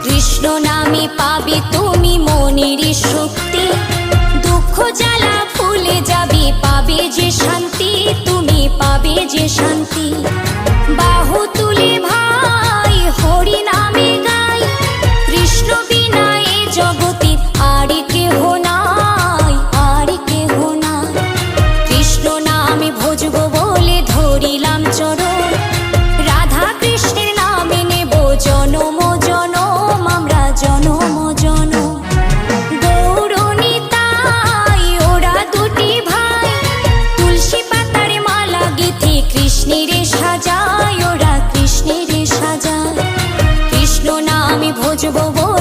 কৃষ্ণ নামে পাবে তুমি মনের শক্তি, দুঃখ জ্বালা ভুলে যাবে, পাবে যে শান্তি, তুমি পাবে যে শান্তি। বাহু তুলে ভাই হরি নামে গাই, কৃষ্ণ বিনা এ জগতে আর কেহ নাই, আর কেহ নাই। কৃষ্ণ নামে ভজব বলে ধরিলাম চরণ, রাধা কৃষ্ণের নামে নেব জনম জনম, আমরা জনম জনম। গৌর নিতাই ওরা দুটি ভাই, তুলসী পাতার মালা গেঁথে কৃষ্ণের সাজায়, ওরা কৃষ্ণের সাজায়। কৃষ্ণ নামে ভজব বলে